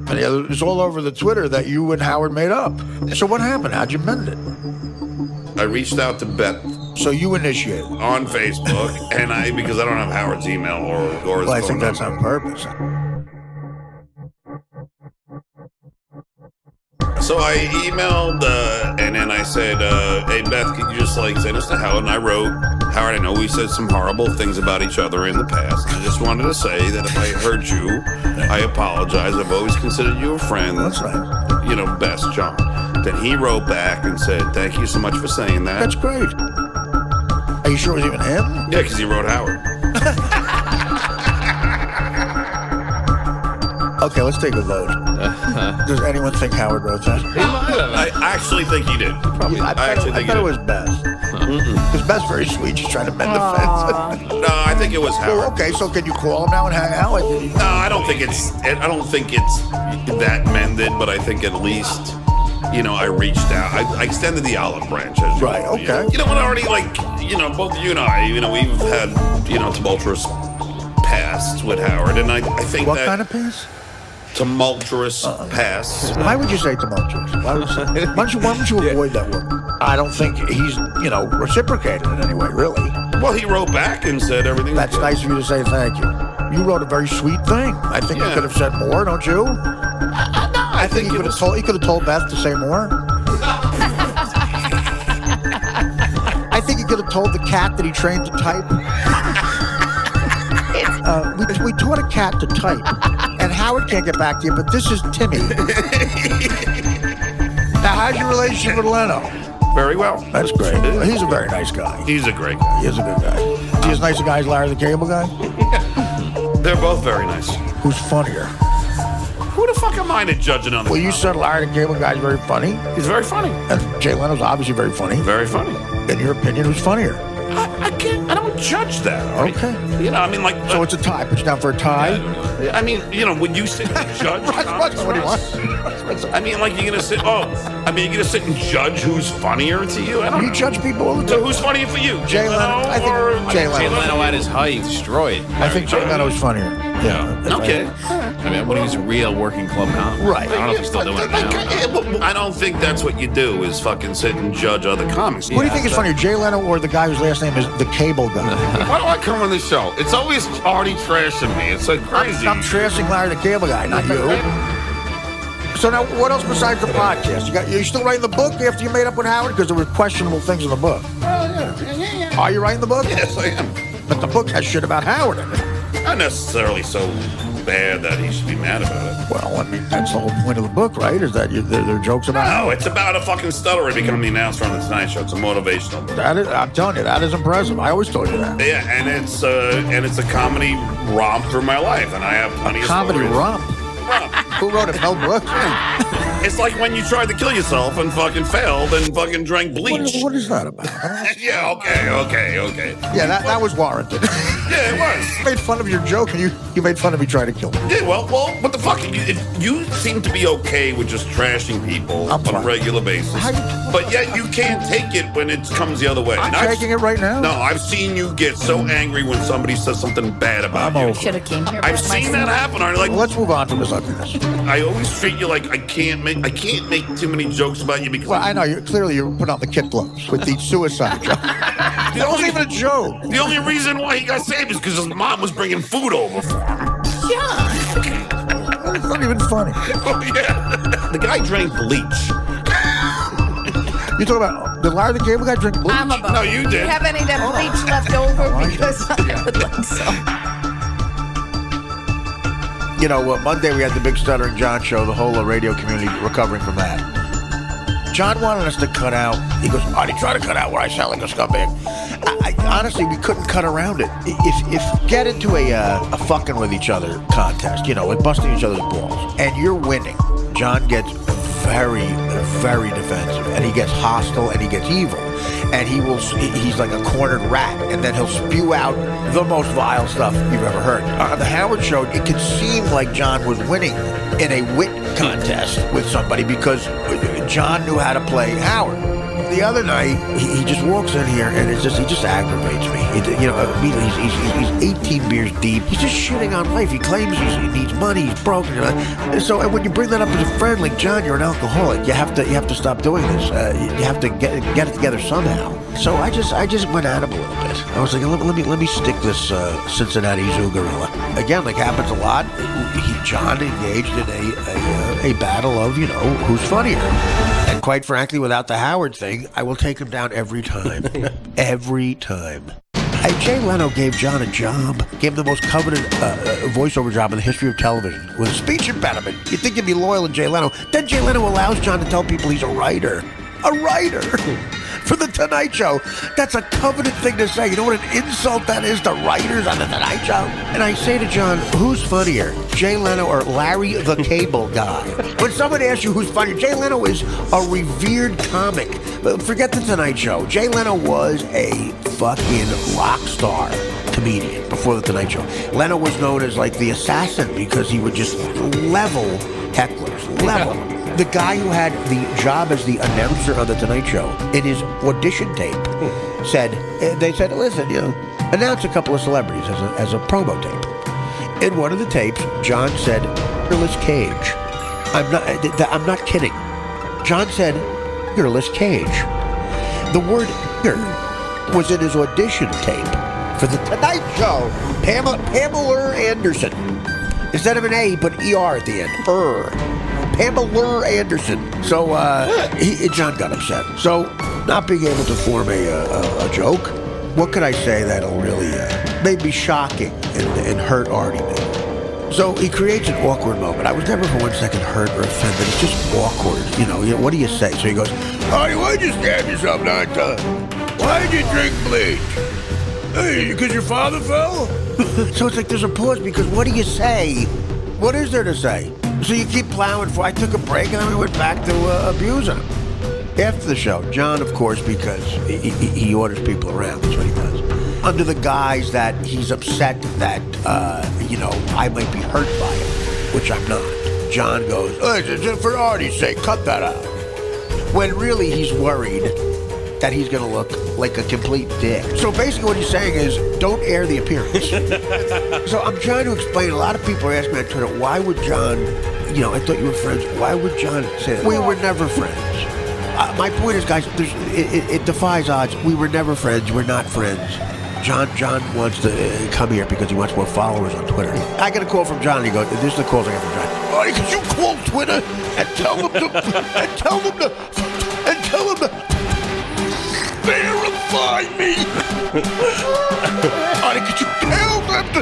And yeah, it's all over the Twitter that you and Howard made up. So what happened? How'd you mend it? I reached out to Beth So you initiated. on Facebook, and because I don't have Howard's email or his Well, I phone think that's number. on purpose. So I emailed, and then I said, hey, Beth, could you just, send this to Howard? And I wrote, Howard, I know we said some horrible things about each other in the past. I just wanted to say that if I hurt you, I apologize. I've always considered you a friend. That's right. Best, John. Then he wrote back and said, thank you so much for saying that. That's great. Are you sure it was even him? Yeah, because he wrote Howard. Okay, let's take a vote. Does anyone think Howard wrote that? I actually think he did. I thought it was Beth. Because Beth's very sweet. She's trying to mend the fence. No, I think it was Howard. Well, okay, so can you call him now and hang out? No, I don't think it's that mended, but I think at least, I reached out. I extended the olive branch. As you Right, know. okay. You know what, Artie, both you and I, we've had, tumultuous pasts with Howard, and I think What that... kind of pass? Tumultuous pasts. Why would you say tumultuous? Why don't you avoid that word? I don't think he's, reciprocated in any way, really. Well, he wrote back and said everything. That's nice of you to say thank you. You wrote a very sweet thing. I think you could have said more, don't you? No, I think he could have told Beth to say more. I think he could have told the cat that he trained to type. We taught a cat to type, and Howard can't get back to you, but this is Timmy. Now, how's your relationship with Leno? Very well. That's great. He's a very nice guy. He's a great guy. He is a good guy. Is he as nice a guy as Larry the Cable Guy? They're both very nice. Who's funnier? Who the fuck am I to judge another? Well, you said Larry the Cable Guy's very funny. He's very funny. And Jay Leno's obviously very funny. Very funny. In your opinion, who's funnier? I don't judge that. Okay. So it's a tie. Put you down for a tie? When you sit and judge... What do you want? you're going to sit... you're going to sit and judge who's funnier to you? I don't know. You judge people all the time. So who's funnier for you? Jay Leno? I think Jay Leno. Jay Leno at his height, destroyed. I think Jay Leno's funnier. Yeah. Okay. When he was a real working club comic. Right. I don't know if he's still doing it now. I don't think that's what you do, is fucking sit and judge other comics. What do you think is funnier, Jay Leno or the guy whose last name is the Cable Guy? Why do I come on this show? It's always Artie trashing me. It's crazy. I'm trashing Larry the Cable Guy, not you. So now, what else besides the podcast? You still writing the book after you made up with Howard? Because there were questionable things in the book. Yeah. Are you writing the book? Yes, I am. But the book has shit about Howard in it. Not necessarily so bad that he should be mad about it. Well, that's the whole point of the book, right? Is that there are jokes about No, Howard. it's about a fucking stutterer becoming the announcer on the Tonight Show. It's a motivational book. I'm telling you, that is impressive. I always told you that. Yeah, and it's a comedy romp through my life, and I have plenty of Comedy stories. romp. Who wrote it? Mel Brooks? It's like when you tried to kill yourself and fucking failed and fucking drank bleach. What is that about? Yeah, okay. Yeah, that was warranted. Yeah, it was. I made fun of your joke, and you made fun of me trying to kill me. Yeah, well, what the fuck? You seem to be okay with just trashing people on a regular basis. But yet you can't take it when it comes the other way. I'm taking it right now. No, I've seen you get so angry when somebody says something bad about you. Should have came here. I've seen that happen. Well, let's move on from this ugliness. I always treat you like I can't make too many jokes about you because... Well, I know. You're putting on the kid gloves with the suicide joke. That wasn't even a joke. The only reason why he got saved is because his mom was bringing food over for him. Yeah. It's not even funny. Oh, yeah. The guy drank bleach. You talking about did Larry the Cable Guy drink bleach? I'm about. No, you did. Do you have any of that bleach left over? Because I would like some. Monday we had the big Stuttering John show, the whole radio community recovering from that. John wanted us to cut out. He goes, Artie, try to cut out where I sound like a scumbag. Honestly, we couldn't cut around it. If get into a fucking with each other contest, like busting each other's balls, and you're winning, John gets very, very defensive, and he gets hostile, and he gets evil. And he's like a cornered rat, and then he'll spew out the most vile stuff you've ever heard. On the Howard show, it could seem like John was winning in a wit contest with somebody because John knew how to play Howard. The other night, he just walks in here and he just aggravates me. He's 18 beers deep. He's just shitting on life. He claims he needs money. He's broken. So when you bring that up as a friend, like John, you're an alcoholic. You have to stop doing this. You have to get it together somehow. So I just went at him a little bit. I was like, let me stick this Cincinnati Zoo gorilla. Again, like happens a lot. John engaged in a battle of who's funnier. And quite frankly, without the Howard thing, I will take him down every time. Every time. Jay Leno gave John a job, gave him the most coveted voiceover job in the history of television with a speech impediment. You'd think you'd be loyal to Jay Leno. Then Jay Leno allows John to tell people he's a writer. A writer! For The Tonight Show. That's a coveted thing to say. You know what an insult that is to writers on The Tonight Show? And I say to John, who's funnier, Jay Leno or Larry the Cable Guy? When someone asks you who's funnier, Jay Leno is a revered comic. Forget The Tonight Show. Jay Leno was a fucking rock star comedian before The Tonight Show. Leno was known as like the assassin because he would just level hecklers. Level them. The guy who had the job as the announcer on The Tonight Show, in his audition tape, said, listen, announce a couple of celebrities as a promo tape. In one of the tapes, John said, Nicolas Cage. I'm not kidding. John said, Nicolas Cage. The word was in his audition tape for The Tonight Show. Pamela Anderson. Instead of an A, put ER at the end. Pamela Anderson. So John got upset. So not being able to form a joke, what could I say that'll really maybe shocking and hurt Artie? So he creates an awkward moment. I was never for 1 second hurt or offended. It's just awkward. What do you say? So he goes, Artie, why'd you stab yourself 9 times? Why'd you drink bleach? Hey, because your father fell? So it's like there's a pause because what do you say? What is there to say? So you keep plowing for. I took a break and then we went back to abusing him. After the show, John, of course, because he orders people around. That's what he does. Under the guise that he's upset that, I might be hurt by it, which I'm not. John goes, just for Artie's sake, cut that out. When really he's worried that he's going to look like a complete dick. So basically what he's saying is, don't air the appearance. So I'm trying to explain. A lot of people are asking me on Twitter, why would John, I thought you were friends. Why would John say that? We were never friends. My point is, guys, it defies odds. We were never friends. We're not friends. John wants to come here because he wants more followers on Twitter. I get a call from John and he goes, this is the calls I get from John. Artie, could you call Twitter and tell them to verify me? Artie, could you tell them to